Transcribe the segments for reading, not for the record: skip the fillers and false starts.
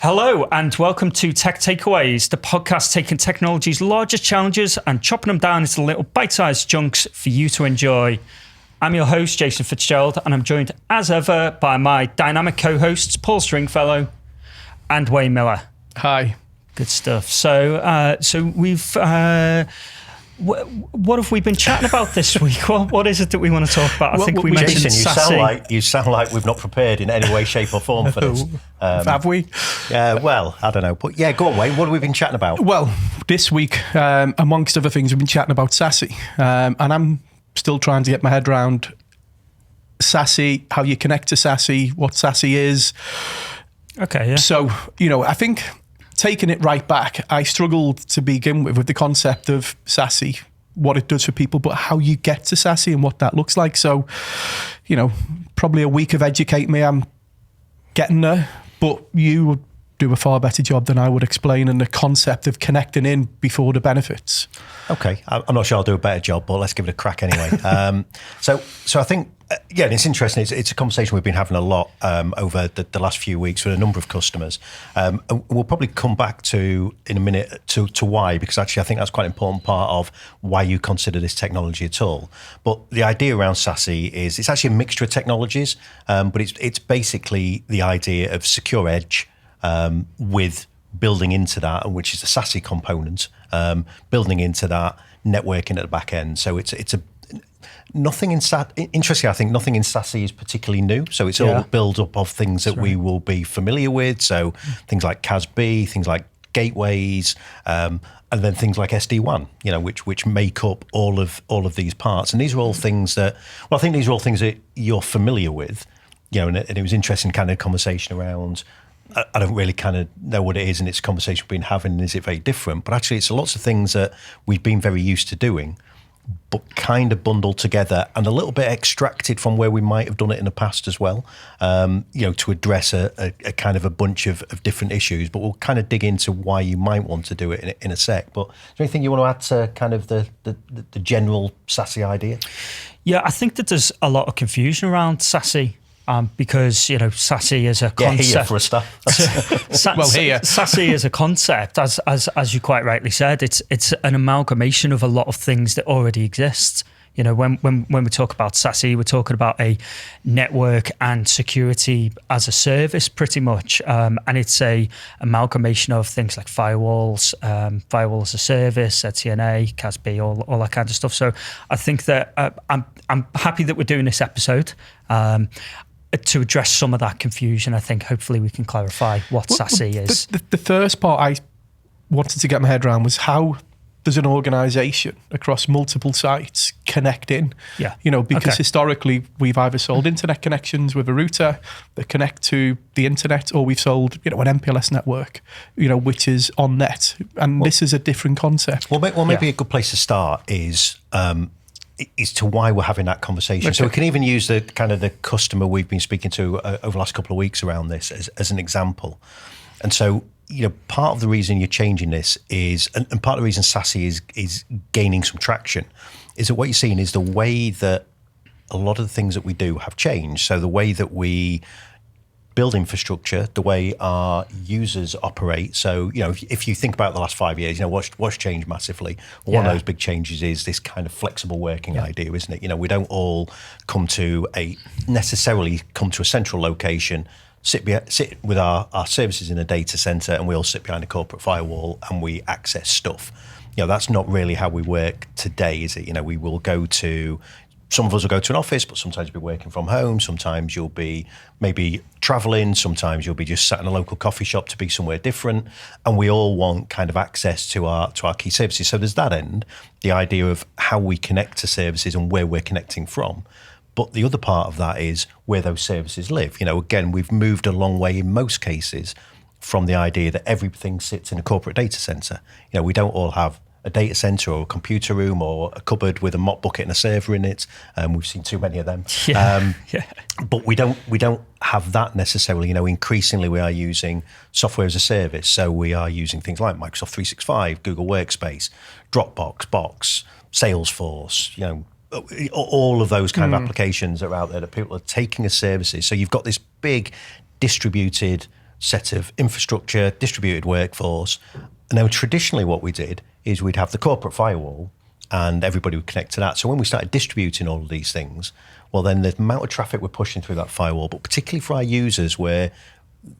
Hello and welcome to Tech Takeaways, the podcast taking technology's largest challenges and chopping them down into little bite-sized chunks for you to enjoy. I'm your host, Jason Fitzgerald, and I'm joined as ever by my dynamic co-hosts, Paul Stringfellow and Wayne Miller. Hi. Good stuff. So we've... What have we been chatting about this week? What is it that we want to talk about? I think we mentioned SASE. You sound like we've not prepared in any way, shape or form for this. Have we? Well, I don't know. But yeah, go on, Wayne. What have we been chatting about? Well, this week, amongst other things, we've been chatting about SASE. And I'm still trying to get my head around SASE, how you connect to SASE, what SASE is. Okay, yeah. So, I think... taking it right back, I struggled to begin with the concept of SASE, what it does for people, but how you get to SASE and what that looks like. So, probably a week of educating me, I'm getting there, but you would do a far better job than I would explain in the concept of connecting in before the benefits. Okay, I'm not sure I'll do a better job, but let's give it a crack anyway. So I think, yeah, and it's interesting. It's a conversation we've been having a lot over the last few weeks with a number of customers. And we'll probably come back to in a minute to why, because actually I think that's quite an important part of why you consider this technology at all. But the idea around SASE is it's actually a mixture of technologies, but it's basically the idea of secure edge with building into that, which is the SASE component, building into that networking at the back end. So it's a nothing in interesting. I think nothing in SASE is particularly new. So it's all build up of things that we will be familiar with. So things like CASB, things like gateways, and then things like SD-WAN, which make up all of these parts. And these are all things that, well, I think these are all things that you're familiar with. And it was interesting kind of conversation around. I don't really kind of know what it is, and it's a conversation we've been having, and is it very different? But actually, it's lots of things that we've been very used to doing, but kind of bundled together and a little bit extracted from where we might have done it in the past as well, to address a kind of a bunch of different issues. But we'll kind of dig into why you might want to do it in a sec. But is there anything you want to add to kind of the general SASE idea? Yeah, I think that there's a lot of confusion around SASE. Because SASE is a concept. Here for a start. SASE is a concept, as you quite rightly said. It's an amalgamation of a lot of things that already exist. When we talk about SASE, we're talking about a network and security as a service, pretty much, and it's a amalgamation of things like firewalls, firewall as a service, ZTNA, CASB, all that kind of stuff. So I think that I'm happy that we're doing this episode. To address some of that confusion. I think hopefully we can clarify what SASE is. The first part I wanted to get my head around was how does an organisation across multiple sites connect in? Yeah. Because historically we've either sold internet connections with a router that connect to the internet, or we've sold, an MPLS network, which is on net. And this is a different concept. Well, maybe a good place to start is to why we're having that conversation. Okay. So we can even use the kind of the customer we've been speaking to over the last couple of weeks around this as an example. And so, part of the reason you're changing this is, and part of the reason SASE is gaining some traction, is that what you're seeing is the way that a lot of the things that we do have changed. So the way that we build infrastructure, the way our users operate. So, if you think about the last 5 years, what's changed massively? Well, one of those big changes is this kind of flexible working idea, isn't it? We don't all necessarily come to a central location, sit with our services in a data center, and we all sit behind a corporate firewall and we access stuff. That's not really how we work today, is it? We will go to... Some of us will go to an office, but sometimes you'll be working from home. Sometimes you'll be maybe traveling. Sometimes you'll be just sat in a local coffee shop to be somewhere different. And we all want kind of access to our key services. So there's that end, the idea of how we connect to services and where we're connecting from. But the other part of that is where those services live. Again, we've moved a long way in most cases from the idea that everything sits in a corporate data center. We don't all have a data center or a computer room or a cupboard with a mop bucket and a server in it. We've seen too many of them. But we don't have that necessarily. Increasingly we are using software as a service. So we are using things like Microsoft 365, Google Workspace, Dropbox, Box, Salesforce, all of those kind of applications that are out there that people are taking as services. So you've got this big distributed set of infrastructure, distributed workforce. And then traditionally what we did is we'd have the corporate firewall and everybody would connect to that. So when we started distributing all of these things, well, then the amount of traffic we're pushing through that firewall, but particularly for our users where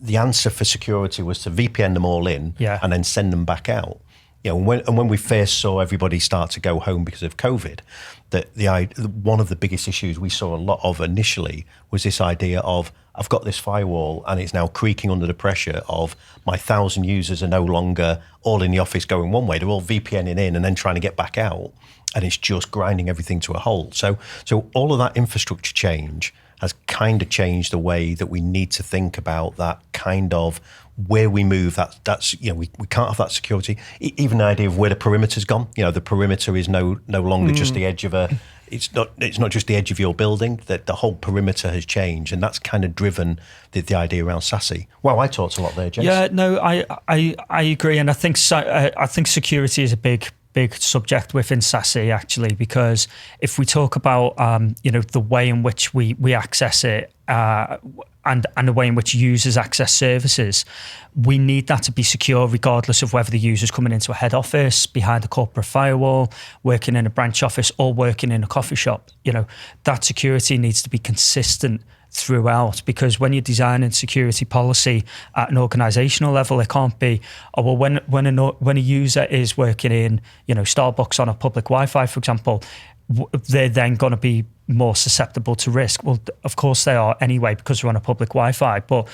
the answer for security was to VPN them all in and then send them back out. You know, when we first saw everybody start to go home because of COVID, one of the biggest issues we saw a lot of initially was this idea of, I've got this firewall and it's now creaking under the pressure of my 1,000 users are no longer all in the office going one way. They're all VPNing in and then trying to get back out, and it's just grinding everything to a halt. So all of that infrastructure change has kind of changed the way that we need to think about that kind of where we move. That's you know, we can't have that security. Even the idea of where the perimeter's gone. You know, the perimeter is no longer just the edge of a. It's not just the edge of your building. That the whole perimeter has changed, and that's kind of driven the idea around SASE. Wow, I talked a lot there, James. Yeah, no, I agree, and I think security is a big subject within SASE actually, because if we talk about the way in which we access it and the way in which users access services, we need that to be secure regardless of whether the user's coming into a head office, behind a corporate firewall, working in a branch office or working in a coffee shop. You know, that security needs to be consistent throughout, because when you're designing security policy at an organizational level, it can't be, when a user is working in, Starbucks on a public Wi-Fi, for example, they're then going to be more susceptible to risk. Well, of course they are anyway, because they're on a public Wi-Fi, but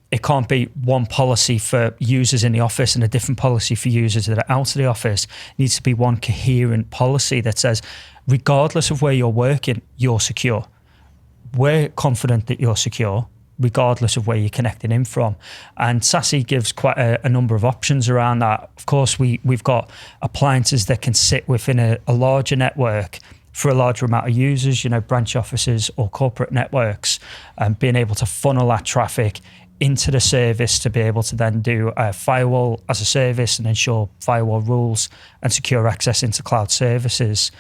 it can't be one policy for users in the office and a different policy for users that are out of the office. It needs to be one coherent policy that says, regardless of where you're working, you're secure. We're confident that you're secure, regardless of where you're connecting in from. And SASE gives quite a number of options around that. Of course, we've got appliances that can sit within a larger network for a larger amount of users, branch offices or corporate networks, and being able to funnel that traffic into the service to be able to then do a firewall as a service and ensure firewall rules and secure access into cloud services.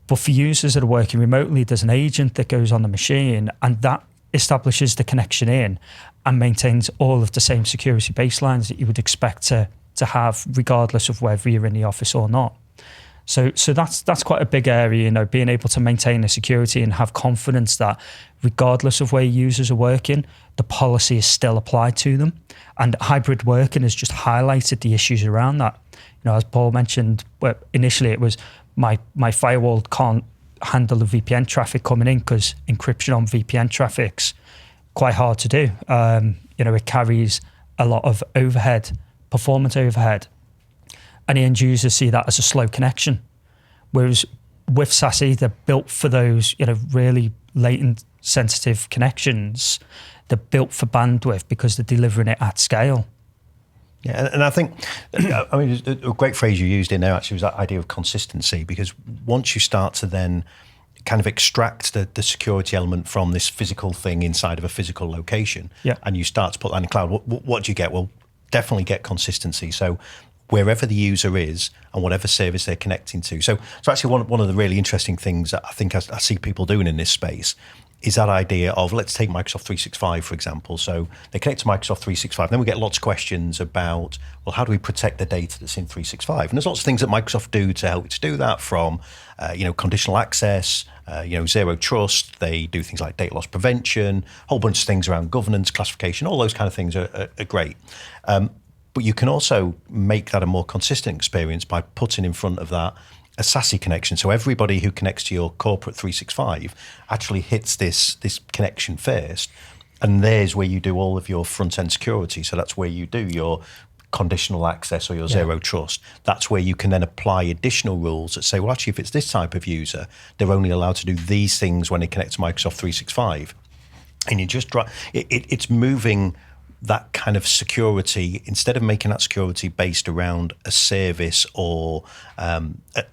But for users that are working remotely, there's an agent that goes on the machine and that establishes the connection in and maintains all of the same security baselines that you would expect to have regardless of whether you're in the office or not. So that's quite a big area, being able to maintain the security and have confidence that regardless of where users are working, the policy is still applied to them. And hybrid working has just highlighted the issues around that. As Paul mentioned, initially it was my firewall can't handle the VPN traffic coming in because encryption on VPN traffic's quite hard to do. It carries a lot of overhead, performance overhead. And the end users see that as a slow connection. Whereas with SASE, they're built for those, really latent, sensitive connections. They're built for bandwidth because they're delivering it at scale. Yeah, and I think, a great phrase you used in there actually was that idea of consistency, because once you start to then kind of extract the security element from this physical thing inside of a physical location, and you start to put that in the cloud, what do you get? Well, definitely get consistency. So wherever the user is and whatever service they're connecting to. So actually one of the really interesting things that I think I see people doing in this space is that idea of, let's take Microsoft 365, for example. So they connect to Microsoft 365. Then we get lots of questions about, well, how do we protect the data that's in 365? And there's lots of things that Microsoft do to help you to do that, from, conditional access, zero trust. They do things like data loss prevention, a whole bunch of things around governance, classification. All those kind of things are great. But you can also make that a more consistent experience by putting in front of that a SASE connection. So everybody who connects to your corporate 365 actually hits this connection first. And there's where you do all of your front-end security. So that's where you do your conditional access or your zero trust. That's where you can then apply additional rules that say, well, actually, if it's this type of user, they're only allowed to do these things when they connect to Microsoft 365. And you just it's moving that kind of security, instead of making that security based around a service or a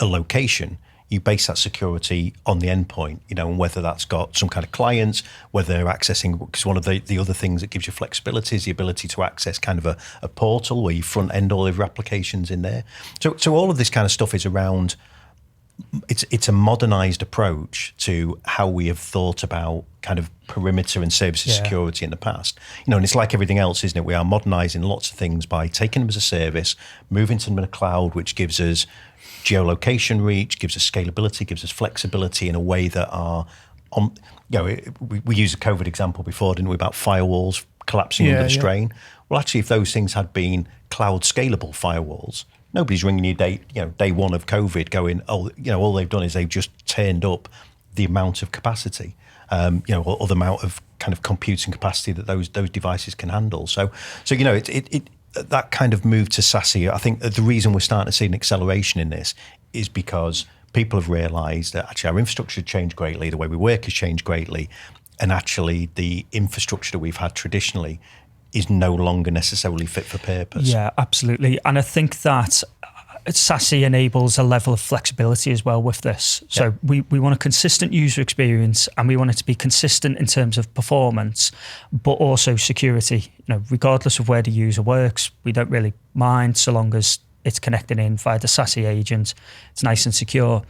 location, you base that security on the endpoint, and whether that's got some kind of clients, whether they're accessing, because one of the other things that gives you flexibility is the ability to access kind of a portal where you front end all of your applications in there. So all of this kind of stuff is around it's a modernized approach to how we have thought about kind of perimeter and services security in the past. And it's like everything else, isn't it? We are modernizing lots of things by taking them as a service, moving to them in a cloud, which gives us geolocation reach, gives us scalability, gives us flexibility in a way that are on. We used a COVID example before, didn't we, about firewalls collapsing under the strain? Well, actually, if those things had been cloud scalable firewalls, nobody's ringing you day one of COVID going, all they've done is they've just turned up the amount of capacity, or the amount of kind of computing capacity that those devices can handle. So it that kind of move to SASE, I think the reason we're starting to see an acceleration in this is because people have realised that actually our infrastructure has changed greatly, the way we work has changed greatly, and actually the infrastructure that we've had traditionally is no longer necessarily fit for purpose. Yeah, absolutely. And I think that SASE enables a level of flexibility as well with this. So we want a consistent user experience, and we want it to be consistent in terms of performance, but also security. Regardless of where the user works, we don't really mind so long as it's connected in via the SASE agent. It's nice and secure.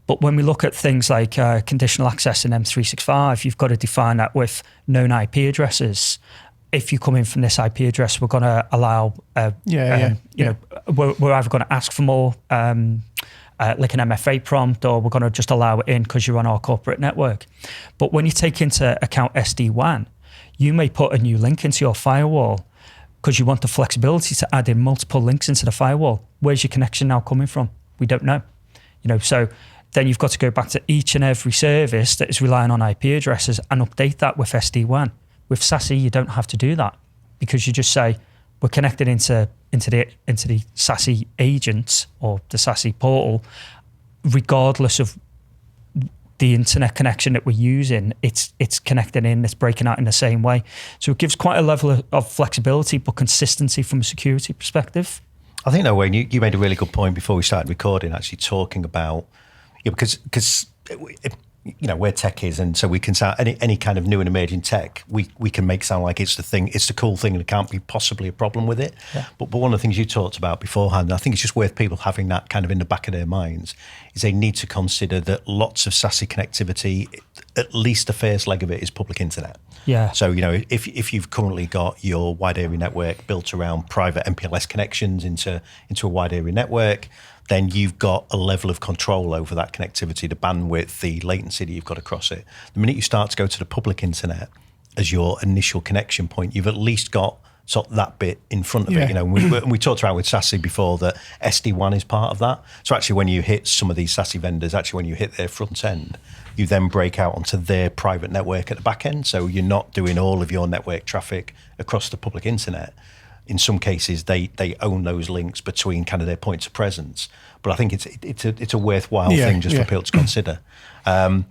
But when we look at things like conditional access in M365, you've got to define that with known IP addresses. If you come in from this IP address, we're going to allow, we're either going to ask for more, like an MFA prompt, or we're going to just allow it in because you're on our corporate network. But when you take into account SD-WAN, you may put a new link into your firewall because you want the flexibility to add in multiple links into the firewall. Where's your connection now coming from? We don't know. So then you've got to go back to each and every service that is relying on IP addresses and update that with SD-WAN. With SASE, you don't have to do that because you just say, we're connected into the SASE agent or the SASE portal, regardless of the internet connection that we're using, it's connected in, it's breaking out in the same way. So it gives quite a level of flexibility, but consistency from a security perspective. I think, Wayne, you made a really good point before we started recording, actually talking about, because where tech is, and so we can sound any kind of new and emerging tech, we can make sound like it's the thing, it's the cool thing, and there can't be possibly a problem with it. Yeah. But one of the things you talked about beforehand, and I think it's just worth people having that kind of in the back of their minds, is they need to consider that lots of SASE connectivity, at least the first leg of it, is public internet. Yeah. So if you've currently got your wide area network built around private MPLS connections into a wide area network, then you've got a level of control over that connectivity, the bandwidth, the latency that you've got across it. The minute you start to go to the public internet as your initial connection point, you've at least got sort of that bit in front of it. And we talked about with SASE before that SD-WAN is part of that. So actually when you hit some of these SASE vendors, actually when you hit their front end, you then break out onto their private network at the back end. So you're not doing all of your network traffic across the public internet. In some cases, they own those links between kind of their points of presence. But I think it's a worthwhile thing just for people to consider. But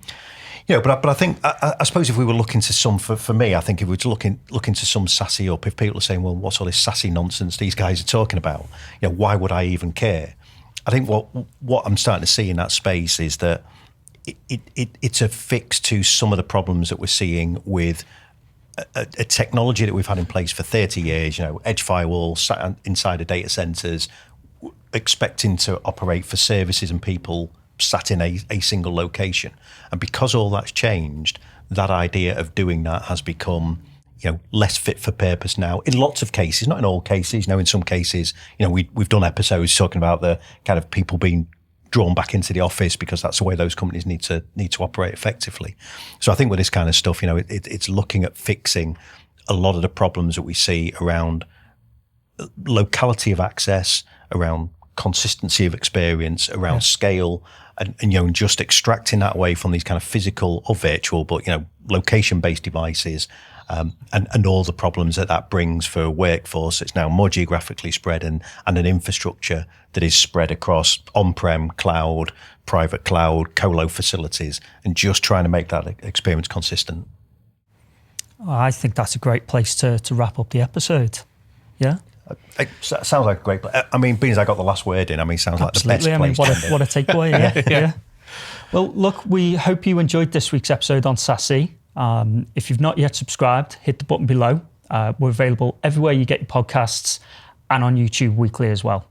I think I suppose if we were looking to some for me, I think if we were looking to some SASE up, if people are saying, well, what's all this SASE nonsense these guys are talking about? Why would I even care? I think what I'm starting to see in that space is that it's a fix to some of the problems that we're seeing with a technology that we've had in place for 30 years, edge firewalls sat inside of data centers, expecting to operate for services and people sat in a single location. And because all that's changed, that idea of doing that has become, less fit for purpose now in lots of cases, not in all cases. In some cases, we've done episodes talking about the kind of people being drawn back into the office because that's the way those companies need to operate effectively. So I think with this kind of stuff, it's looking at fixing a lot of the problems that we see around locality of access, around consistency of experience, around scale, and just extracting that away from these kind of physical or virtual, but location-based devices, and all the problems that brings for a workforce. It's now more geographically spread and an infrastructure that is spread across on-prem, cloud, private cloud, colo facilities, and just trying to make that experience consistent. I think that's a great place to wrap up the episode. Yeah? It sounds like a great place. I mean, being as I got the last word in, sounds Absolutely. like the best place. What a takeaway. Yeah. Well, look, we hope you enjoyed this week's episode on SASE. If you've not yet subscribed, hit the button below. We're available everywhere you get your podcasts and on YouTube weekly as well.